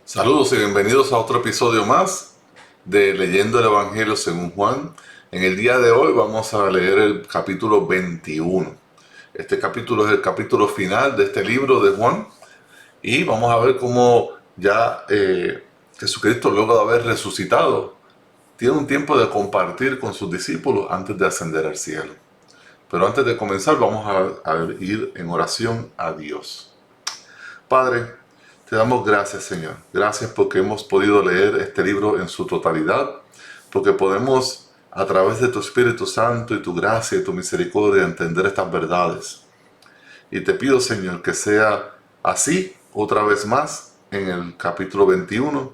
Saludos y bienvenidos a otro episodio más de Leyendo el Evangelio según Juan. En el día de hoy vamos a leer el capítulo 21. Este capítulo es el capítulo final de este libro de Juan y vamos a ver cómo ya Jesucristo, luego de haber resucitado, tiene un tiempo de compartir con sus discípulos antes de ascender al cielo. Pero antes de comenzar vamos a ir en oración a Dios. Padre, te damos gracias, Señor. Gracias porque hemos podido leer este libro en su totalidad, porque podemos, a través de tu Espíritu Santo y tu gracia y tu misericordia, entender estas verdades. Y te pido, Señor, que sea así otra vez más en el capítulo 21,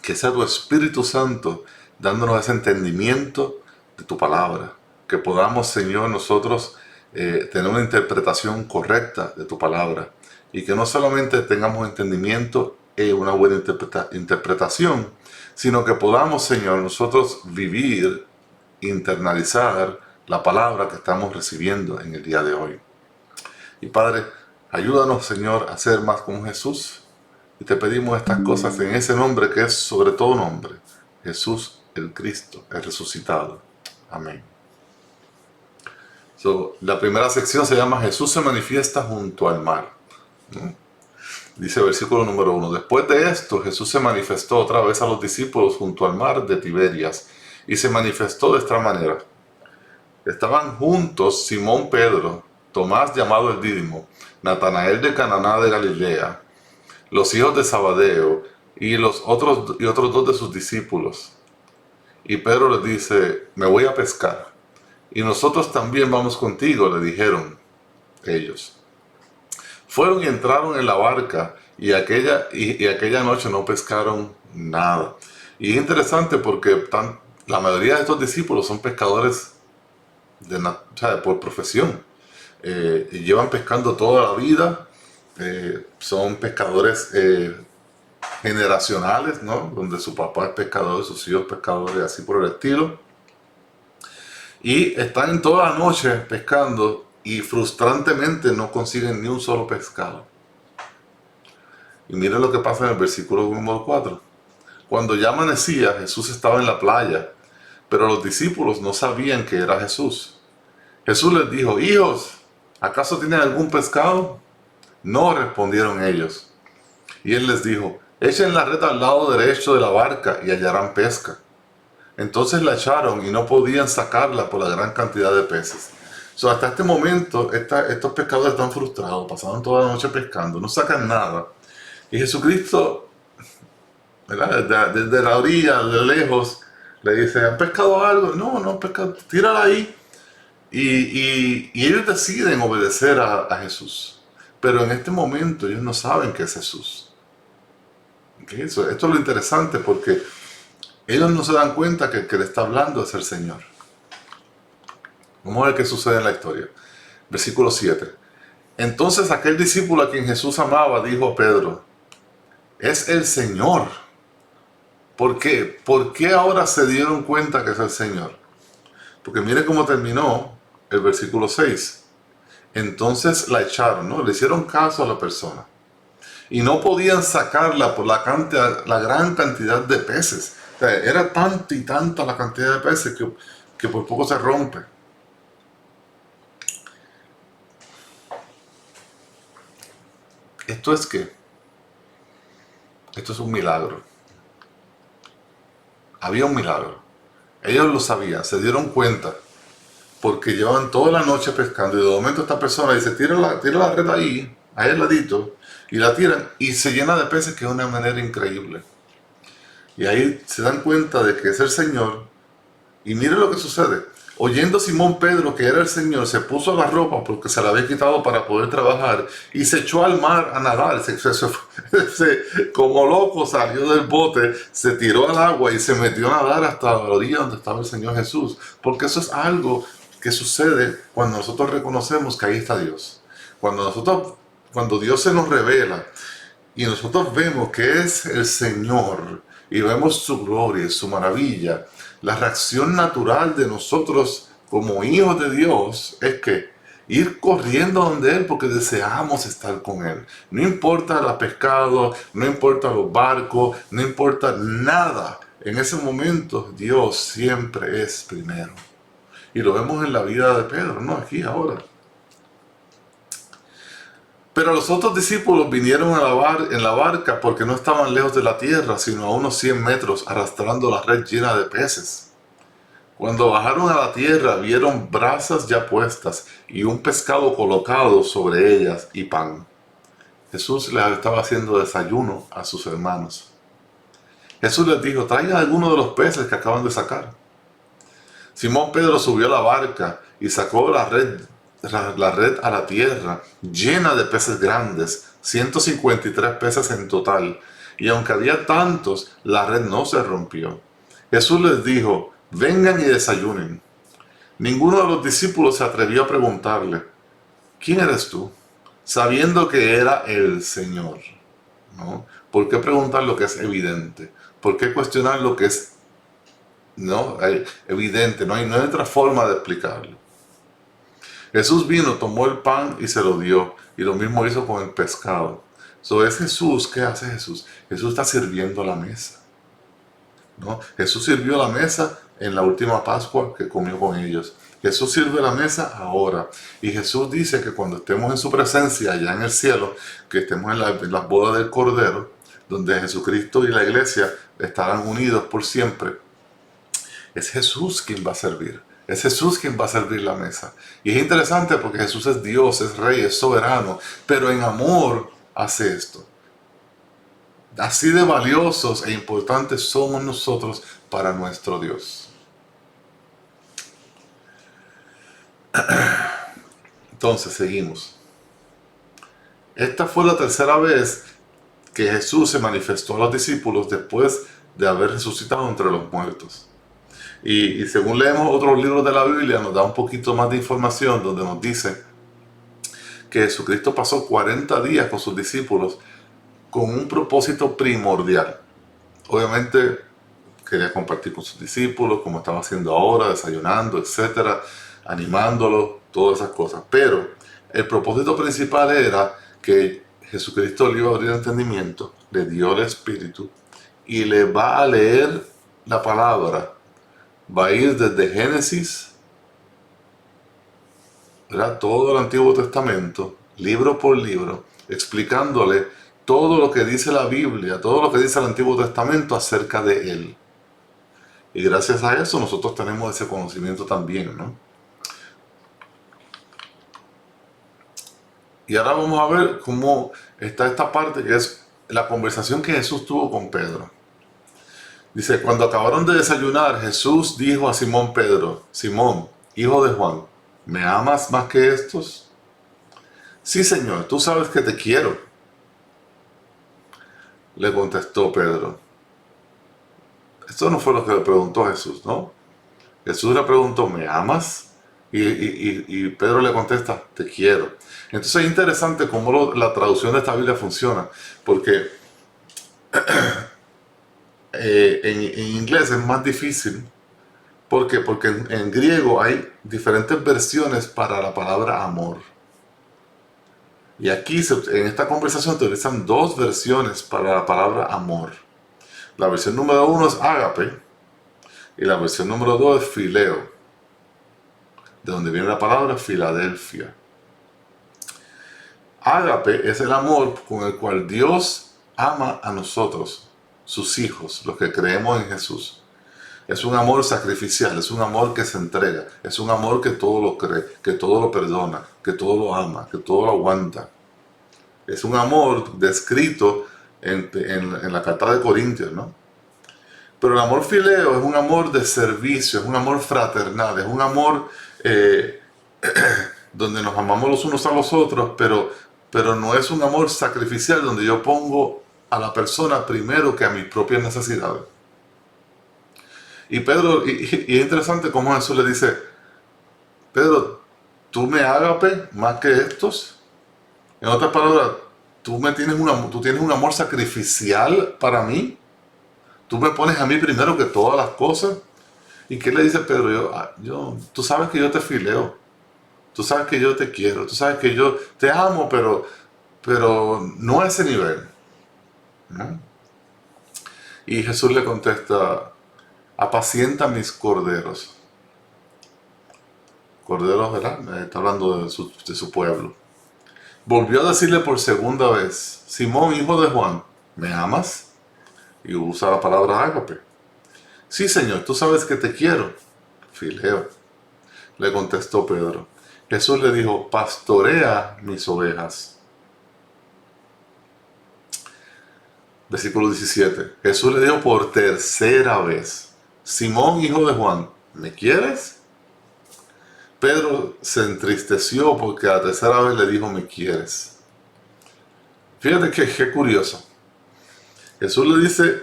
que sea tu Espíritu Santo dándonos ese entendimiento de tu palabra, que podamos, Señor, nosotros tener una interpretación correcta de tu palabra. Y que no solamente tengamos entendimiento y una buena interpretación, sino que podamos, Señor, nosotros vivir, internalizar la palabra que estamos recibiendo en el día de hoy. Y Padre, ayúdanos, Señor, a ser más como Jesús. Y te pedimos estas cosas en ese nombre que es sobre todo nombre, Jesús el Cristo, el resucitado. Amén. La primera sección se llama Jesús se manifiesta junto al mar. Dice el versículo número 1. Después de esto, Jesús se manifestó otra vez a los discípulos junto al mar de Tiberias, y se manifestó de esta manera. Estaban juntos Simón Pedro, Tomás llamado el Dídimo, Natanael de Cananá de Galilea, los hijos de Zabadeo y otros dos de sus discípulos. Y Pedro les dice: me voy a pescar. Y nosotros también vamos contigo, le dijeron ellos. Fueron y entraron en la barca y aquella noche no pescaron nada. Y es interesante porque la mayoría de estos discípulos son pescadores por profesión. Y llevan pescando toda la vida. Son pescadores generacionales, ¿no? Donde su papá es pescador, sus hijos pescadores, así por el estilo. Y están toda la noche pescando y frustrantemente no consiguen ni un solo pescado. Y miren lo que pasa en el versículo número 4. Cuando ya amanecía, Jesús estaba en la playa, pero los discípulos no sabían que era Jesús. Jesús les dijo: hijos, ¿acaso tienen algún pescado? No, respondieron ellos. Y él les dijo: echen la red al lado derecho de la barca y hallarán pesca. Entonces la echaron y no podían sacarla por la gran cantidad de peces. Hasta este momento, estos pescadores están frustrados, pasaron toda la noche pescando, no sacan nada. Y Jesucristo, ¿verdad? Desde la orilla, de lejos, le dice: ¿han pescado algo? No, no han pescado, tírala ahí. Y ellos deciden obedecer a Jesús. Pero en este momento ellos no saben que es Jesús. Esto es lo interesante, porque ellos no se dan cuenta que el que le está hablando es el Señor. Vamos a ver qué sucede en la historia. Versículo 7. Entonces aquel discípulo a quien Jesús amaba dijo a Pedro: es el Señor. ¿Por qué? ¿Por qué ahora se dieron cuenta que es el Señor? Porque mire cómo terminó el versículo 6. Entonces la echaron, ¿no? Le hicieron caso a la persona. Y no podían sacarla por la gran cantidad de peces. O sea, era tanta y tanta la cantidad de peces que por poco se rompe. ¿Esto es qué? Esto es un milagro. Había un milagro. Ellos lo sabían, se dieron cuenta, porque llevan toda la noche pescando y de momento esta persona dice: tira la red ahí al ladito, y la tiran y se llena de peces, que es una manera increíble. Y ahí se dan cuenta de que es el Señor. Y mire lo que sucede. Oyendo Simón Pedro que era el Señor, se puso la ropa porque se la había quitado para poder trabajar y se echó al mar a nadar. Como loco salió del bote, se tiró al agua y se metió a nadar hasta la orilla donde estaba el Señor Jesús. Porque eso es algo que sucede cuando nosotros reconocemos que ahí está Dios. Cuando Dios se nos revela y nosotros vemos que es el Señor y vemos su gloria y su maravilla, la reacción natural de nosotros como hijos de Dios es que Ir corriendo donde Él porque deseamos estar con Él. No importa el pescado, no importa los barcos, no importa nada. En ese momento Dios siempre es primero. Y lo vemos en la vida de Pedro, ¿no? Aquí, ahora. Pero los otros discípulos vinieron en la barca porque no estaban lejos de la tierra, sino a unos 100 metros, arrastrando la red llena de peces. Cuando bajaron a la tierra, vieron brasas ya puestas y un pescado colocado sobre ellas y pan. Jesús les estaba haciendo desayuno a sus hermanos. Jesús les dijo: traigan algunos de los peces que acaban de sacar. Simón Pedro subió a la barca y sacó la red a la tierra, llena de peces grandes, 153 peces en total. Y aunque había tantos, la red no se rompió. Jesús les dijo: vengan y desayunen. Ninguno de los discípulos se atrevió a preguntarle: ¿quién eres tú?, sabiendo que era el Señor, ¿no? ¿Por qué preguntar lo que es evidente? ¿Por qué cuestionar lo que es evidente? No hay otra forma de explicarlo. Jesús vino, tomó el pan y se lo dio, y lo mismo hizo con el pescado. Es Jesús. ¿Qué hace Jesús? Jesús está sirviendo la mesa, ¿no? Jesús sirvió la mesa en la última Pascua que comió con ellos. Jesús sirve la mesa ahora. Y Jesús dice que cuando estemos en su presencia allá en el cielo, que estemos en las bodas del Cordero, donde Jesucristo y la iglesia estarán unidos por siempre, es Jesús quien va a servir. Es Jesús quien va a servir la mesa. Y es interesante porque Jesús es Dios, es Rey, es soberano, pero en amor hace esto. Así de valiosos e importantes somos nosotros para nuestro Dios. Entonces, seguimos. Esta fue la tercera vez que Jesús se manifestó a los discípulos después de haber resucitado entre los muertos. Y según leemos otros libros de la Biblia, nos da un poquito más de información donde nos dice que Jesucristo pasó 40 días con sus discípulos con un propósito primordial. Obviamente quería compartir con sus discípulos, como estaba haciendo ahora, desayunando, etcétera, animándolos, todas esas cosas. Pero el propósito principal era que Jesucristo le iba a abrir el entendimiento, le dio el Espíritu y le va a leer la palabra. Va a ir desde Génesis, ¿verdad?, todo el Antiguo Testamento, libro por libro, explicándole todo lo que dice la Biblia, todo lo que dice el Antiguo Testamento acerca de Él. Y gracias a eso nosotros tenemos ese conocimiento también, ¿no? Y ahora vamos a ver cómo está esta parte que es la conversación que Jesús tuvo con Pedro. Dice: cuando acabaron de desayunar, Jesús dijo a Simón Pedro: Simón, hijo de Juan, ¿me amas más que estos? Sí, Señor, tú sabes que te quiero, le contestó Pedro. Esto no fue lo que le preguntó Jesús, ¿no? Jesús le preguntó: ¿me amas? Y Pedro le contesta: te quiero. Entonces es interesante cómo la traducción de esta Biblia funciona, porque en inglés es más difícil. ¿Por qué? Porque en griego hay diferentes versiones para la palabra amor. Y aquí en esta conversación se utilizan dos versiones para la palabra amor. La versión número 1 es ágape y la versión número 2 es fileo, de donde viene la palabra Filadelfia. Ágape es el amor con el cual Dios ama a nosotros, sus hijos, los que creemos en Jesús. Es un amor sacrificial, es un amor que se entrega, es un amor que todo lo cree, que todo lo perdona, que todo lo ama, que todo lo aguanta. Es un amor descrito en la carta de Corintios, ¿no? Pero el amor fileo es un amor de servicio, es un amor fraternal, es un amor donde nos amamos los unos a los otros, pero no es un amor sacrificial donde yo pongo a la persona primero que a mis propias necesidades. Y Pedro, y es interesante cómo Jesús le dice: Pedro, ¿tú me ágape más que estos? En otras palabras, tú tienes un amor sacrificial para mí. Tú me pones a mí primero que todas las cosas. ¿Y qué le dice Pedro? Tú sabes que yo te fileo. tú sabes que yo te quiero, tú sabes que yo te amo, pero no a ese nivel, ¿no? Y Jesús le contesta, apacienta mis corderos. Corderos, ¿verdad? Está hablando de su pueblo. Volvió a decirle por segunda vez, Simón, hijo de Juan, ¿me amas? Y usa la palabra ágape. Sí, Señor, tú sabes que te quiero. Fileo, le contestó Pedro. Jesús le dijo, pastorea mis ovejas. Versículo 17. Jesús le dijo por tercera vez, Simón, hijo de Juan, ¿me quieres? Pedro se entristeció porque a la tercera vez le dijo, ¿me quieres? Fíjate qué curioso. Jesús le dice,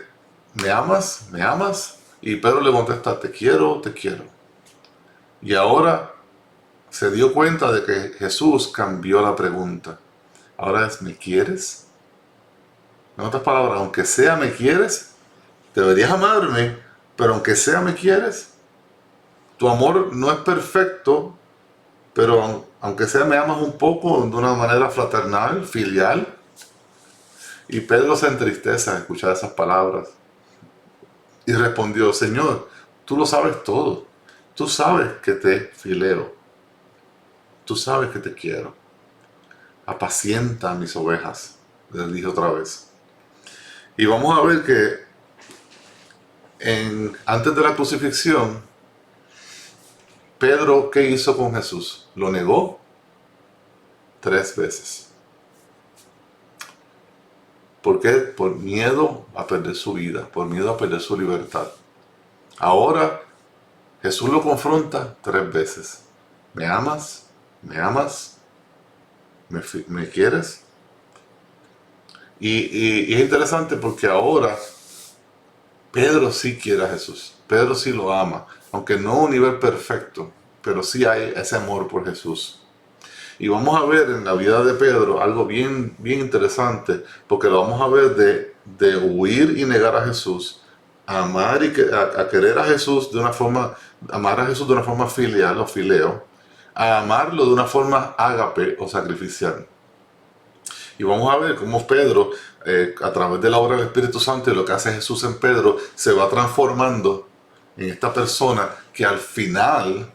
¿me amas? ¿Me amas? Y Pedro le contesta, te quiero, te quiero. Y ahora se dio cuenta de que Jesús cambió la pregunta. Ahora es, ¿me quieres? En otras palabras, aunque sea me quieres, deberías amarme, pero aunque sea me quieres, tu amor no es perfecto, pero aunque sea me amas un poco, de una manera fraternal, filial. Y Pedro se entristece al escuchar esas palabras. Y respondió, Señor, tú lo sabes todo. Tú sabes que te fileo. Tú sabes que te quiero. Apacienta mis ovejas, le dije otra vez. Y vamos a ver que antes de la crucifixión, Pedro, ¿qué hizo con Jesús? Lo negó 3 veces. ¿Por qué? Por miedo a perder su vida, por miedo a perder su libertad. Ahora Jesús lo confronta 3 veces. ¿Me amas? ¿Me amas? ¿Me quieres? Y es interesante porque ahora Pedro sí quiere a Jesús. Pedro sí lo ama, aunque no a un nivel perfecto, pero sí hay ese amor por Jesús. Y vamos a ver en la vida de Pedro algo bien, bien interesante, porque lo vamos a ver de huir y negar a Jesús, a amar y a querer a Jesús de una forma, amar a Jesús de una forma filial o fileo, a amarlo de una forma ágape o sacrificial. Y vamos a ver cómo Pedro, a través de la obra del Espíritu Santo y lo que hace Jesús en Pedro, se va transformando en esta persona que al final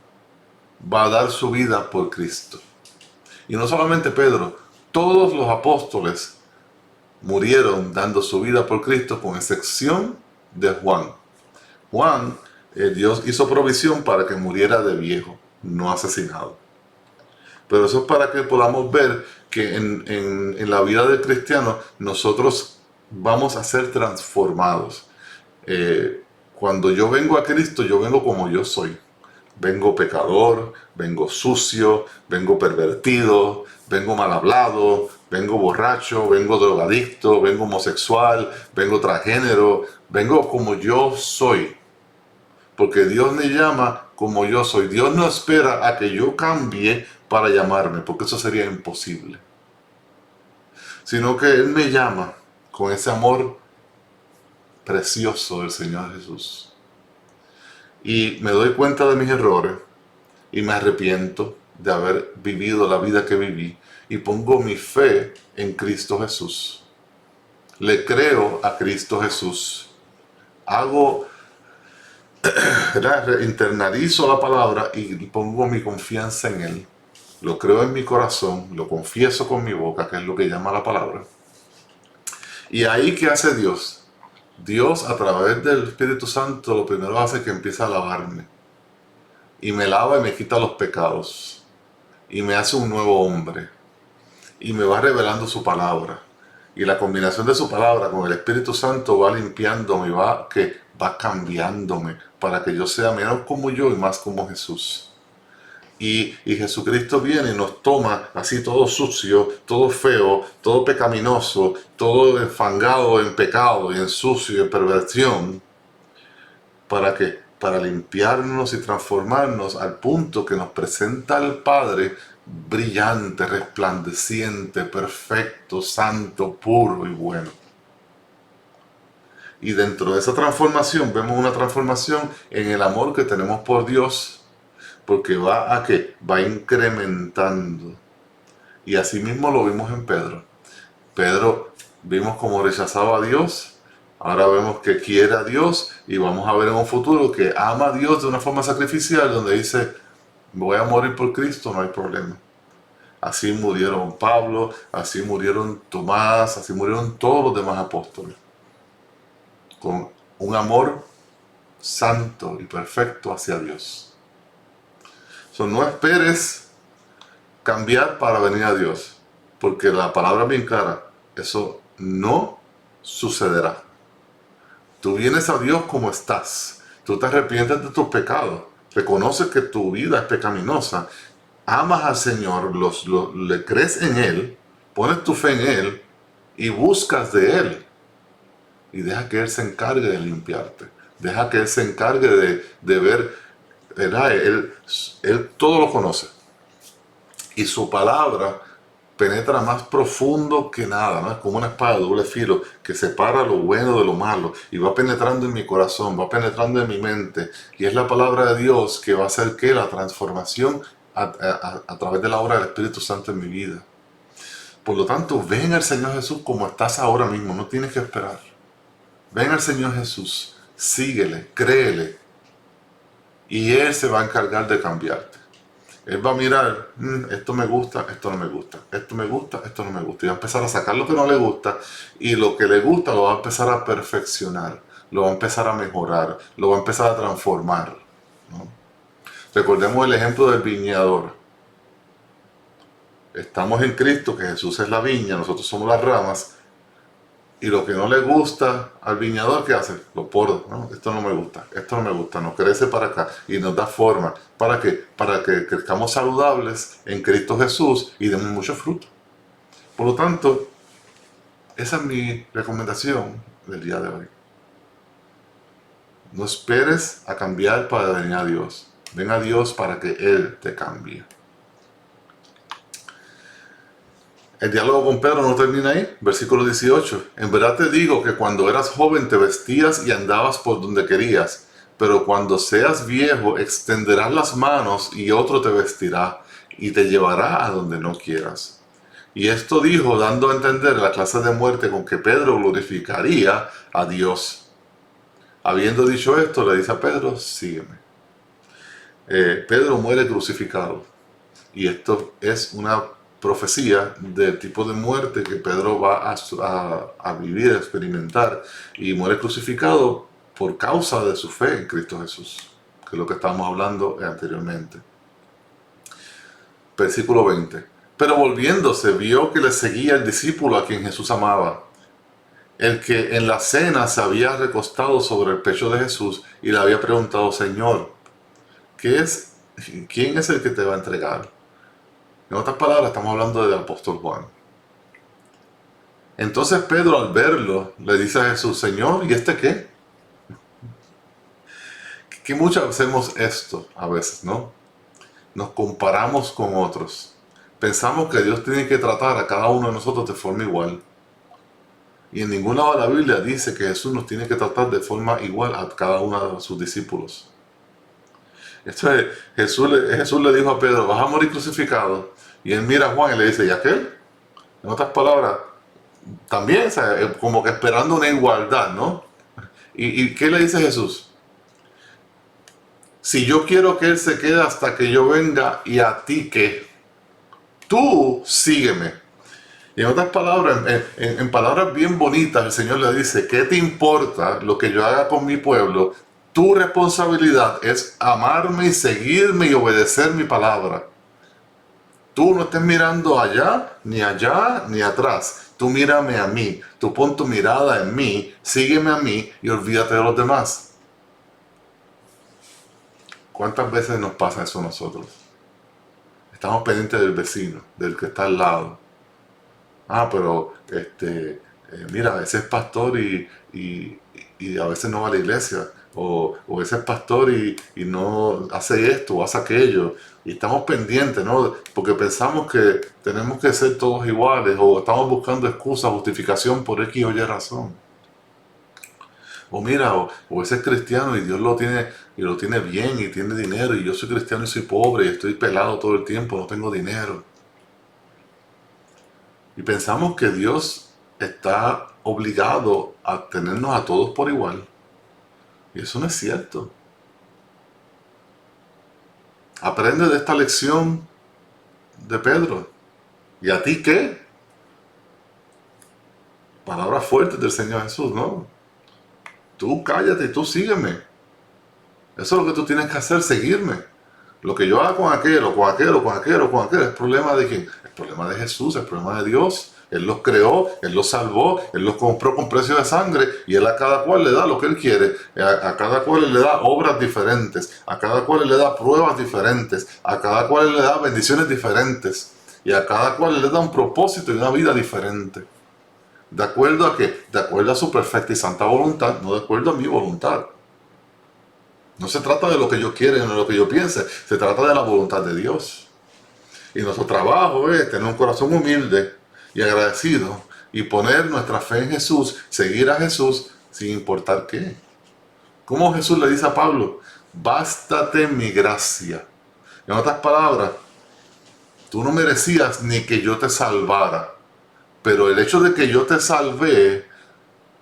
va a dar su vida por Cristo. Y no solamente Pedro, todos los apóstoles murieron dando su vida por Cristo, con excepción de Juan. Juan, Dios hizo provisión para que muriera de viejo, no asesinado. Pero eso es para que podamos ver que en la vida del cristiano nosotros vamos a ser transformados. Cuando yo vengo a Cristo, yo vengo como yo soy. Vengo pecador, vengo sucio, vengo pervertido, vengo mal hablado, vengo borracho, vengo drogadicto, vengo homosexual, vengo transgénero, vengo como yo soy. Porque Dios me llama como yo soy. Dios no espera a que yo cambie para llamarme, porque eso sería imposible. Sino que Él me llama con ese amor precioso del Señor Jesús. Y me doy cuenta de mis errores y me arrepiento de haber vivido la vida que viví y pongo mi fe en Cristo Jesús. Le creo a Cristo Jesús. Internalizo la palabra y pongo mi confianza en Él. Lo creo en mi corazón, lo confieso con mi boca, que es lo que llama la palabra. Y ahí, ¿qué hace Dios? Dios, a través del Espíritu Santo, lo primero hace que empieza a lavarme. Y me lava y me quita los pecados. Y me hace un nuevo hombre. Y me va revelando su palabra. Y la combinación de su palabra con el Espíritu Santo va limpiándome, va cambiándome para que yo sea menos como yo y más como Jesús. Y Jesucristo viene y nos toma así todo sucio, todo feo, todo pecaminoso, todo enfangado en pecado y en sucio y en perversión. ¿Para qué? Para limpiarnos y transformarnos al punto que nos presenta al Padre brillante, resplandeciente, perfecto, santo, puro y bueno. Y dentro de esa transformación vemos una transformación en el amor que tenemos por Dios, porque va a qué, va incrementando. Y así mismo lo vimos en Pedro. Pedro vimos cómo rechazaba a Dios, ahora vemos que quiere a Dios y vamos a ver en un futuro que ama a Dios de una forma sacrificial, donde dice, voy a morir por Cristo, no hay problema. Así murieron Pablo, así murieron Tomás, así murieron todos los demás apóstoles, con un amor santo y perfecto hacia Dios. No esperes cambiar para venir a Dios, porque la palabra es bien clara, eso no sucederá. Tú vienes a Dios como estás, tú te arrepientes de tus pecados, reconoces que tu vida es pecaminosa, amas al Señor, le crees en Él, pones tu fe en Él y buscas de Él. Y deja que Él se encargue de limpiarte, deja que Él se encargue de ver, ¿verdad? Él todo lo conoce. Y su palabra penetra más profundo que nada, ¿no? Es como una espada de doble filo que separa lo bueno de lo malo y va penetrando en mi corazón, va penetrando en mi mente. Y es la palabra de Dios que va a hacer que la transformación a través de la obra del Espíritu Santo en mi vida. Por lo tanto, ven al Señor Jesús como estás ahora mismo, no tienes que esperar. Ven al Señor Jesús, síguele, créele y Él se va a encargar de cambiarte. Él va a mirar, esto me gusta, esto no me gusta, esto me gusta, esto no me gusta. Y va a empezar a sacar lo que no le gusta y lo que le gusta lo va a empezar a perfeccionar, lo va a empezar a mejorar, lo va a empezar a transformar, ¿no? Recordemos el ejemplo del viñador. Estamos en Cristo, que Jesús es la viña, nosotros somos las ramas. Y lo que no le gusta al viñador, ¿qué hace? Lo poda, ¿no? Esto no me gusta, esto no me gusta, nos crece para acá y nos da forma. ¿Para qué? Para que crezcamos saludables en Cristo Jesús y demos mucho fruto. Por lo tanto, esa es mi recomendación del día de hoy. No esperes a cambiar para venir a Dios. Ven a Dios para que Él te cambie. El diálogo con Pedro no termina ahí. Versículo 18. En verdad te digo que cuando eras joven te vestías y andabas por donde querías, pero cuando seas viejo extenderás las manos y otro te vestirá y te llevará a donde no quieras. Y esto dijo dando a entender la clase de muerte con que Pedro glorificaría a Dios. Habiendo dicho esto, le dice a Pedro, sígueme. Pedro muere crucificado. Y esto es una profecía del tipo de muerte que Pedro va a vivir, a experimentar, y muere crucificado por causa de su fe en Cristo Jesús, que es lo que estábamos hablando anteriormente. Versículo 20. Pero volviéndose vio que le seguía el discípulo a quien Jesús amaba, el que en la cena se había recostado sobre el pecho de Jesús y le había preguntado, Señor, ¿quién es el que te va a entregar? En otras palabras, estamos hablando del apóstol Juan. Entonces Pedro, al verlo, le dice a Jesús, Señor, ¿y este qué? Que muchas hacemos esto a veces, ¿no? Nos comparamos con otros. Pensamos que Dios tiene que tratar a cada uno de nosotros de forma igual. Y en ningún lado de la Biblia dice que Jesús nos tiene que tratar de forma igual a cada uno de sus discípulos. Entonces Jesús le dijo a Pedro, vas a morir crucificado. Y él mira a Juan y le dice, ¿y aquel? En otras palabras, también, o sea, como que esperando una igualdad, ¿no? ¿Y qué le dice Jesús? Si yo quiero que Él se quede hasta que yo venga, ¿y a ti qué? Tú sígueme. Y en otras palabras, en palabras bien bonitas, el Señor le dice, ¿qué te importa lo que yo haga con mi pueblo? Tu responsabilidad es amarme y seguirme y obedecer mi palabra. Tú no estés mirando allá, ni atrás. Tú mírame a mí. Tú pon tu mirada en mí, sígueme a mí y olvídate de los demás. ¿Cuántas veces nos pasa eso a nosotros? Estamos pendientes del vecino, del que está al lado. Pero mira, ese es pastor y a veces no va a la iglesia. O ese es pastor y no hace esto o hace aquello. Y estamos pendientes, ¿no? Porque pensamos que tenemos que ser todos iguales o estamos buscando excusas, justificación por X o Y razón. O mira, o ese es cristiano y Dios lo tiene bien y tiene dinero, y yo soy cristiano y soy pobre y estoy pelado todo el tiempo, no tengo dinero. Y pensamos que Dios está obligado a tenernos a todos por igual. Y eso no es cierto. Aprende de esta lección de Pedro. ¿Y a ti qué? Palabras fuertes del Señor Jesús, ¿no? Tú cállate y tú sígueme. Eso es lo que tú tienes que hacer, seguirme. Lo que yo haga con aquel, o con aquel, o con aquel, o con aquel, es problema de quién. Es problema de Jesús, es problema de Dios. Él los creó, Él los salvó, Él los compró con precio de sangre, y Él a cada cual le da lo que Él quiere. A cada cual Él le da obras diferentes, a cada cual Él le da pruebas diferentes, a cada cual Él le da bendiciones diferentes, y a cada cual Él le da un propósito y una vida diferente. ¿De acuerdo a qué? De acuerdo a su perfecta y santa voluntad, no de acuerdo a mi voluntad. No se trata de lo que yo quiera, no de lo que yo piense, se trata de la voluntad de Dios. Y nuestro trabajo es tener un corazón humilde y agradecido y poner nuestra fe en Jesús, seguir a Jesús sin importar qué. Como Jesús le dice a Pablo, bástate mi gracia. En otras palabras, tú no merecías ni que yo te salvara, pero el hecho de que yo te salvé,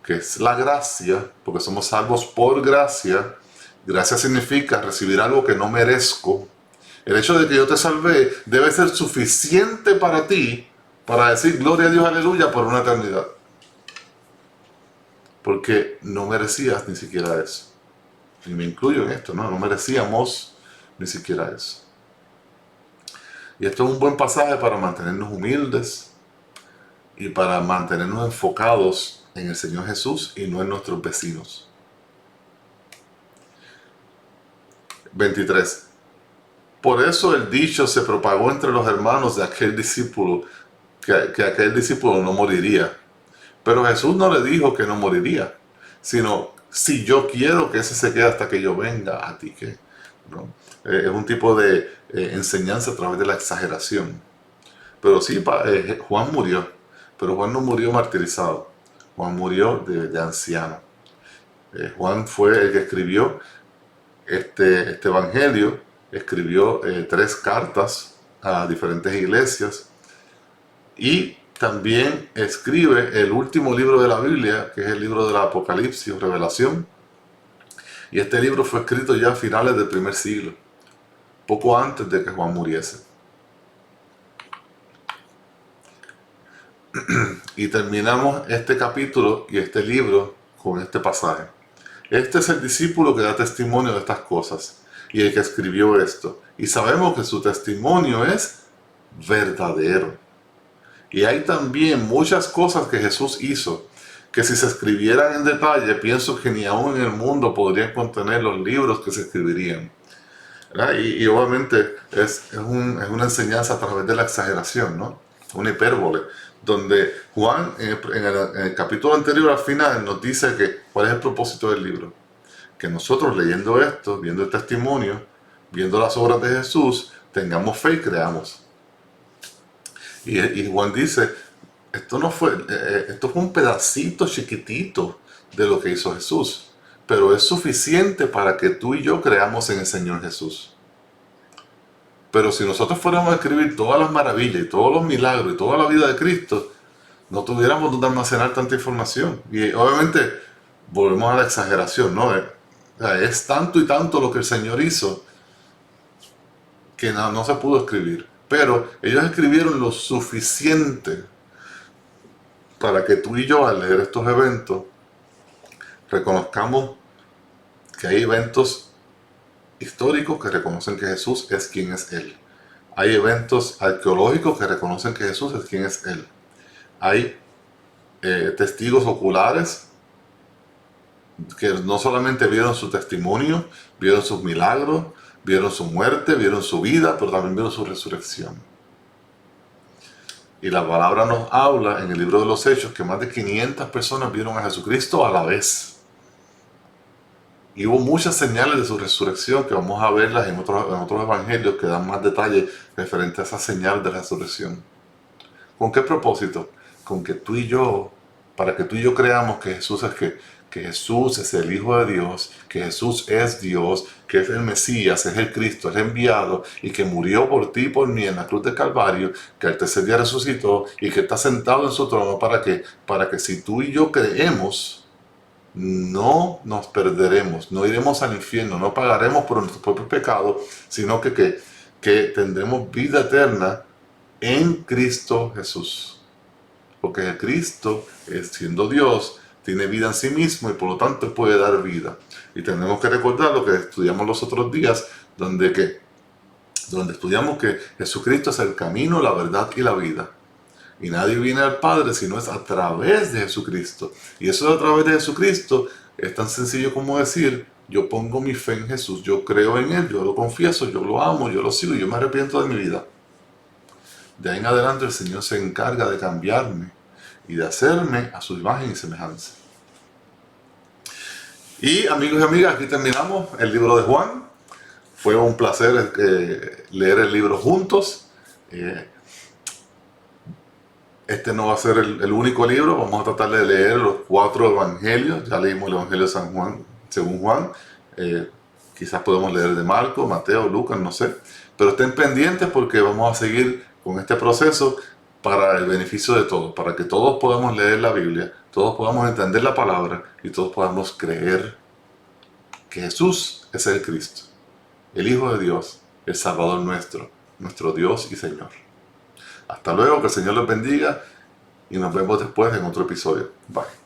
que es la gracia, porque somos salvos por gracia. Gracia significa recibir algo que no merezco. El hecho de que yo te salvé debe ser suficiente para ti para decir gloria a Dios, aleluya, por una eternidad. Porque no merecías ni siquiera eso. Y me incluyo en esto, ¿no? No merecíamos ni siquiera eso. Y esto es un buen pasaje para mantenernos humildes y para mantenernos enfocados en el Señor Jesús y no en nuestros vecinos. 23. Por eso el dicho se propagó entre los hermanos de aquel discípulo, que aquel discípulo no moriría. Pero Jesús no le dijo que no moriría, sino, si yo quiero que ese se quede hasta que yo venga, ¿a ti qué? ¿No? Es un tipo de enseñanza a través de la exageración. Pero sí, Juan murió, pero Juan no murió martirizado, Juan murió de anciano. Juan fue el que escribió este evangelio, escribió 3 cartas a diferentes iglesias, y también escribe el último libro de la Biblia, que es el libro del Apocalipsis o Revelación. Y este libro fue escrito ya a finales del primer siglo, poco antes de que Juan muriese. Y terminamos este capítulo y este libro con este pasaje. Este es el discípulo que da testimonio de estas cosas y el que escribió esto. Y sabemos que su testimonio es verdadero. Y hay también muchas cosas que Jesús hizo que, si se escribieran en detalle, pienso que ni aún en el mundo podrían contener los libros que se escribirían. Y obviamente es una enseñanza a través de la exageración, ¿no? Una hipérbole, donde Juan en el capítulo anterior al final nos dice que cuál es el propósito del libro. Que nosotros, leyendo esto, viendo el testimonio, viendo las obras de Jesús, tengamos fe y creamos. Y Juan dice, esto fue un pedacito chiquitito de lo que hizo Jesús, pero es suficiente para que tú y yo creamos en el Señor Jesús. Pero si nosotros fuéramos a escribir todas las maravillas y todos los milagros y toda la vida de Cristo, no tuviéramos donde almacenar tanta información. Y obviamente volvemos a la exageración, ¿no? Es tanto y tanto lo que el Señor hizo que no se pudo escribir. Pero ellos escribieron lo suficiente para que tú y yo, al leer estos eventos, reconozcamos que hay eventos históricos que reconocen que Jesús es quien es Él. Hay eventos arqueológicos que reconocen que Jesús es quien es Él. Hay testigos oculares que no solamente vieron su testimonio, vieron sus milagros, vieron su muerte, vieron su vida, pero también vieron su resurrección. Y la palabra nos habla en el libro de los Hechos que más de 500 personas vieron a Jesucristo a la vez. Y hubo muchas señales de su resurrección que vamos a verlas en otros evangelios que dan más detalles referente a esa señal de resurrección. ¿Con qué propósito? Con que tú y yo para que tú y yo creamos que que Jesús es el Hijo de Dios, que Jesús es Dios, que es el Mesías, es el Cristo, es el enviado, y que murió por ti y por mí en la cruz de Calvario, que al tercer día resucitó y que está sentado en su trono para que si tú y yo creemos, no nos perderemos, no iremos al infierno, no pagaremos por nuestros propios pecados, sino que tendremos vida eterna en Cristo Jesús. Porque el Cristo, siendo Dios, tiene vida en sí mismo y por lo tanto puede dar vida. Y tenemos que recordar lo que estudiamos los otros días, donde estudiamos que Jesucristo es el camino, la verdad y la vida. Y nadie viene al Padre si no es a través de Jesucristo. Y eso de a través de Jesucristo es tan sencillo como decir, yo pongo mi fe en Jesús, yo creo en Él, yo lo confieso, yo lo amo, yo lo sigo, yo me arrepiento de mi vida. De ahí en adelante el Señor se encarga de cambiarme y de hacerme a su imagen y semejanza. Y amigos y amigas, aquí terminamos el libro de Juan. Fue un placer leer el libro juntos. Este no va a ser el único libro, vamos a tratar de leer los 4 evangelios. Ya leímos el Evangelio de San Juan, según Juan. Quizás podemos leer de Marcos, Mateo, Lucas, no sé. Pero estén pendientes porque vamos a seguir con este proceso para el beneficio de todos, para que todos podamos leer la Biblia, todos podamos entender la palabra y todos podamos creer que Jesús es el Cristo, el Hijo de Dios, el Salvador nuestro Dios y Señor. Hasta luego, que el Señor los bendiga y nos vemos después en otro episodio. Bye.